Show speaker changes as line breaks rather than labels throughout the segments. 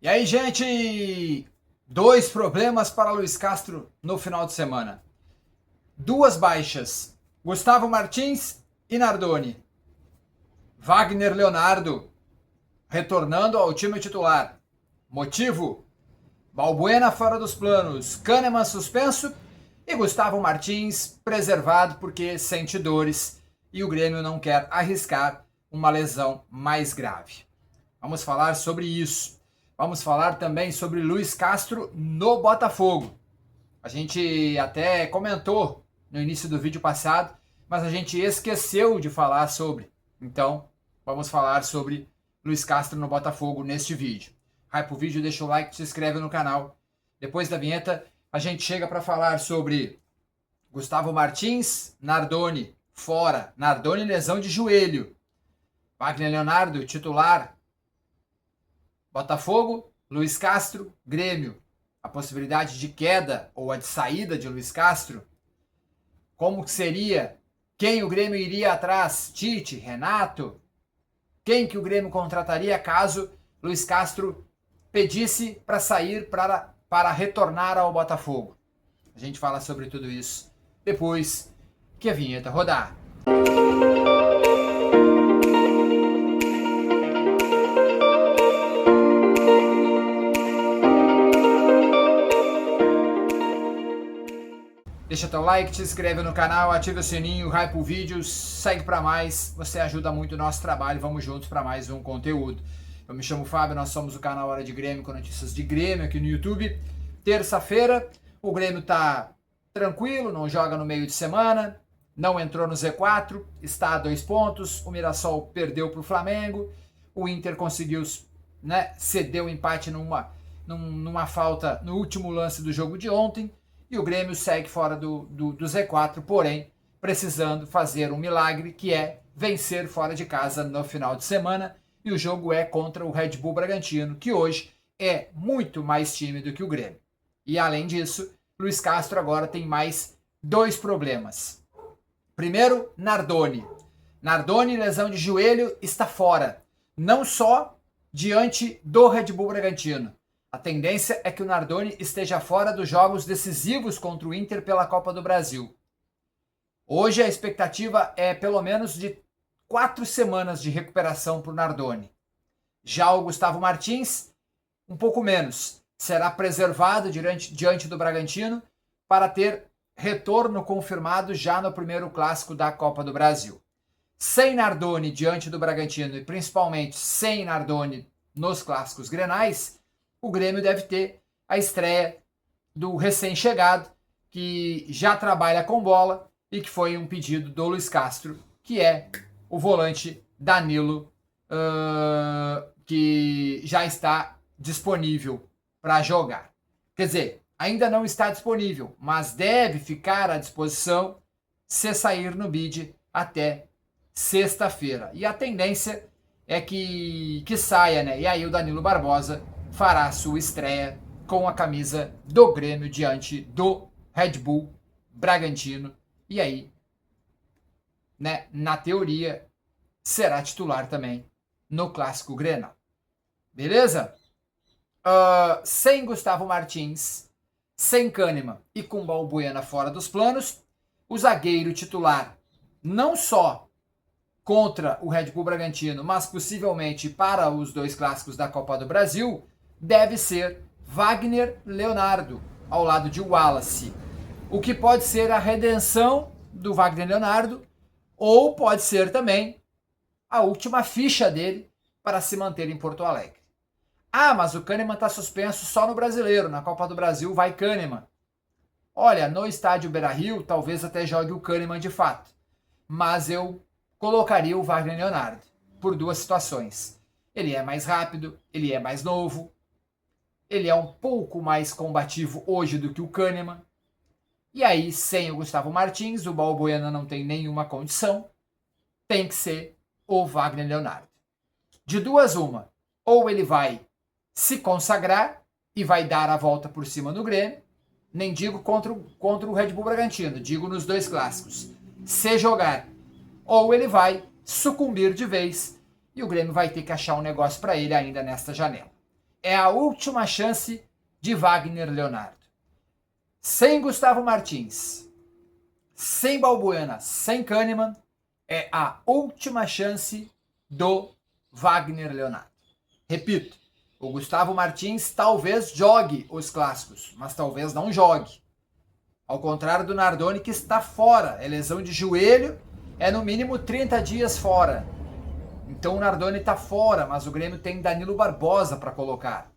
E aí, gente? Dois problemas para Luiz Castro no final de semana. Duas baixas: Gustavo Martins e Nardoni. Wagner Leonardo retornando ao time titular. Motivo: Balbuena fora dos planos, Kahneman suspenso e Gustavo Martins preservado porque sente dores e o Grêmio não quer arriscar uma lesão mais grave. Vamos falar sobre isso. Vamos falar também sobre Luiz Castro no Botafogo. A gente até comentou no início do vídeo passado, mas a gente esqueceu de falar sobre. Então, vamos falar sobre Luiz Castro no Botafogo neste vídeo. Hype o vídeo, deixa o like, se inscreve no canal. Depois da vinheta, a gente chega para falar sobre Gustavo Martins, Nardoni fora. Nardoni lesão de joelho. Wagner Leonardo titular. Botafogo, Luiz Castro, Grêmio. A possibilidade de queda ou a de saída de Luiz Castro. Como que seria? Quem o Grêmio iria atrás? Tite, Renato? Quem que o Grêmio contrataria caso Luiz Castro pedisse para sair para retornar ao Botafogo? A gente fala sobre tudo isso depois que a vinheta rodar. Deixa teu like, te inscreve no canal, ativa o sininho, hype o vídeo, segue para mais. Você ajuda muito o nosso trabalho. Vamos juntos para mais um conteúdo. Eu me chamo Fábio, nós somos o canal Hora de Grêmio com notícias de Grêmio aqui no YouTube. Terça-feira, o Grêmio tá tranquilo, não joga no meio de semana, não entrou no Z4, está a 2 pontos. O Mirassol perdeu para o Flamengo, o Inter conseguiu, ceder o empate numa falta no último lance do jogo de ontem. E o Grêmio segue fora do Z4, porém precisando fazer um milagre, que é vencer fora de casa no final de semana. E o jogo é contra o Red Bull Bragantino, que hoje é muito mais time do que o Grêmio. E além disso, Luiz Castro agora tem mais dois problemas. Primeiro, Nardoni. Nardoni, lesão de joelho, está fora. Não só diante do Red Bull Bragantino. A tendência é que o Nardoni esteja fora dos jogos decisivos contra o Inter pela Copa do Brasil. Hoje a expectativa é pelo menos de 4 semanas de recuperação para o Nardoni. Já o Gustavo Martins, um pouco menos. Será preservado diante do Bragantino para ter retorno confirmado já no primeiro clássico da Copa do Brasil. Sem Nardoni diante do Bragantino e principalmente sem Nardoni nos clássicos grenais, o Grêmio deve ter a estreia do recém-chegado, que já trabalha com bola e que foi um pedido do Luiz Castro, que é o volante Danilo, que já está disponível para jogar. Quer dizer, ainda não está disponível, mas deve ficar à disposição se sair no bid até sexta-feira. E a tendência é que saia, né? E aí o Danilo Barbosa fará sua estreia com a camisa do Grêmio diante do Red Bull Bragantino. E aí, na teoria, será titular também no Clássico Grenal. Beleza? Sem Gustavo Martins, sem Kahneman e com Balbuena fora dos planos, o zagueiro titular, não só contra o Red Bull Bragantino, mas possivelmente para os dois clássicos da Copa do Brasil, deve ser Wagner Leonardo, ao lado de Wallace. O que pode ser a redenção do Wagner Leonardo, ou pode ser também a última ficha dele para se manter em Porto Alegre. Ah, mas o Kahneman está suspenso só no Brasileiro, na Copa do Brasil vai Kahneman. Olha, no estádio Beira-Rio, talvez até jogue o Kahneman de fato, mas eu colocaria o Wagner Leonardo, por duas situações. Ele é mais rápido, ele é mais novo, ele é um pouco mais combativo hoje do que o Kahneman. E aí, sem o Gustavo Martins, o Balbuena não tem nenhuma condição. Tem que ser o Wagner Leonardo. De duas, uma. Ou ele vai se consagrar e vai dar a volta por cima no Grêmio. Nem digo contra o Red Bull Bragantino, digo nos dois clássicos. Se jogar. Ou ele vai sucumbir de vez e o Grêmio vai ter que achar um negócio para ele ainda nesta janela. é a última chance de Wagner Leonardo. Sem Gustavo Martins, sem Balbuena, sem Kahneman, é a última chance do Wagner Leonardo. Repito, o Gustavo Martins talvez jogue os clássicos, mas talvez não jogue. Ao contrário do Nardoni, que está fora. É lesão de joelho, é no mínimo 30 dias fora. Então o Nardoni está fora, mas o Grêmio tem Danilo Barbosa para colocar.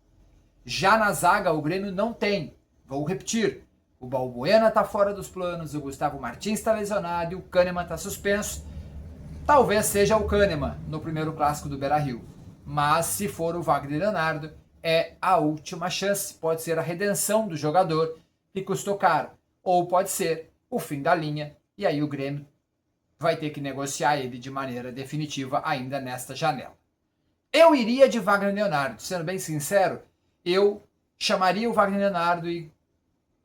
Já na zaga, o Grêmio não tem. Vou repetir. O Balbuena está fora dos planos, o Gustavo Martins está lesionado e o Kahneman está suspenso. Talvez seja o Kahneman no primeiro clássico do Beira-Rio. Mas se for o Wagner Leonardo, é a última chance. Pode ser a redenção do jogador que custou caro. Ou pode ser o fim da linha e aí o Grêmio vai ter que negociar ele de maneira definitiva ainda nesta janela. Eu iria de Wagner Leonardo. Sendo bem sincero, eu chamaria o Wagner Leonardo e...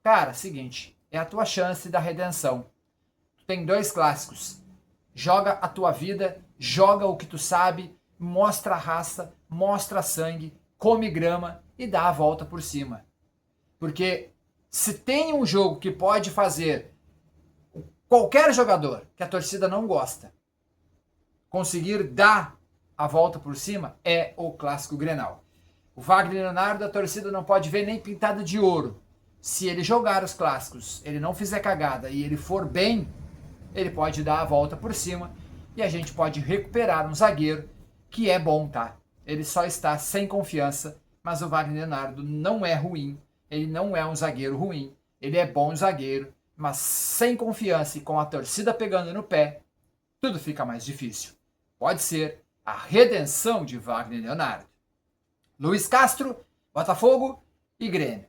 Cara, seguinte, é a tua chance da redenção. Tu tem 2 clássicos. Joga a tua vida, joga o que tu sabe, mostra a raça, mostra sangue, come grama e dá a volta por cima. Porque se tem um jogo que pode fazer qualquer jogador que a torcida não gosta conseguir dar a volta por cima, é o Clássico Grenal. O Wagner Leonardo, a torcida não pode ver nem pintado de ouro. Se ele jogar os clássicos, ele não fizer cagada e ele for bem, ele pode dar a volta por cima e a gente pode recuperar um zagueiro que é bom, tá? Ele só está sem confiança, mas o Wagner Leonardo não é ruim, ele não é um zagueiro ruim, ele é bom zagueiro, mas sem confiança e com a torcida pegando no pé, tudo fica mais difícil. Pode ser a redenção de Wagner Leonardo. Luiz Castro, Botafogo e Grêmio.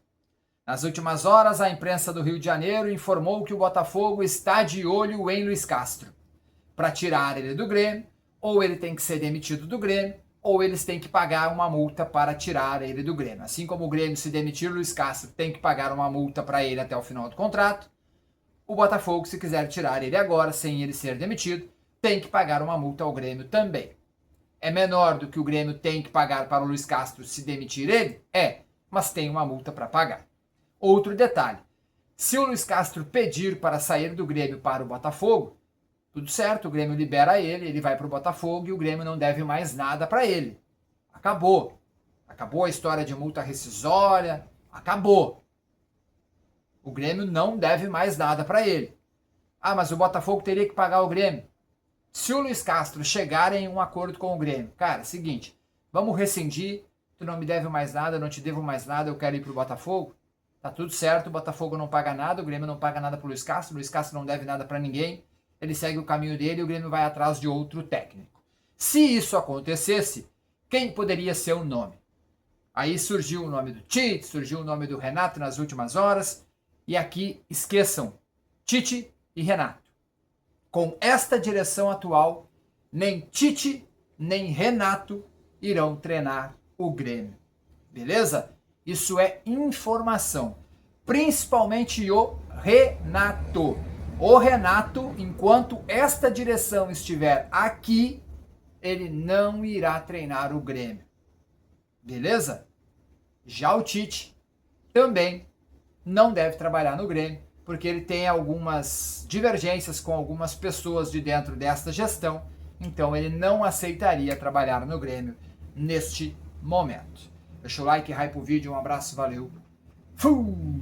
Nas últimas horas, a imprensa do Rio de Janeiro informou que o Botafogo está de olho em Luiz Castro. Para tirar ele do Grêmio, ou ele tem que ser demitido do Grêmio, ou eles têm que pagar uma multa para tirar ele do Grêmio. Assim como o Grêmio, se demitir o Luiz Castro, tem que pagar uma multa para ele até o final do contrato, o Botafogo, se quiser tirar ele agora, sem ele ser demitido, tem que pagar uma multa ao Grêmio também. É menor do que o Grêmio tem que pagar para o Luiz Castro se demitir ele? É, mas tem uma multa para pagar. Outro detalhe, se o Luiz Castro pedir para sair do Grêmio para o Botafogo, tudo certo, o Grêmio libera ele, ele vai para o Botafogo e o Grêmio não deve mais nada para ele. Acabou. Acabou a história de multa rescisória, acabou. O Grêmio não deve mais nada para ele. Ah, mas o Botafogo teria que pagar o Grêmio. Se o Luiz Castro chegar em um acordo com o Grêmio, cara, seguinte, vamos rescindir, tu não me deve mais nada, eu não te devo mais nada, eu quero ir pro Botafogo. Tá tudo certo, o Botafogo não paga nada, o Grêmio não paga nada pro Luiz Castro, o Luiz Castro não deve nada para ninguém, ele segue o caminho dele e o Grêmio vai atrás de outro técnico. Se isso acontecesse, quem poderia ser o nome? Aí surgiu o nome do Tite, surgiu o nome do Renato nas últimas horas, e aqui esqueçam, Tite e Renato. Com esta direção atual, nem Tite nem Renato irão treinar o Grêmio. Beleza? Isso é informação. Principalmente o Renato. O Renato, enquanto esta direção estiver aqui, ele não irá treinar o Grêmio. Beleza? Já o Tite também não deve trabalhar no Grêmio, porque ele tem algumas divergências com algumas pessoas de dentro desta gestão, então ele não aceitaria trabalhar no Grêmio neste momento. Deixa o like, hype o vídeo, um abraço, valeu. Fui!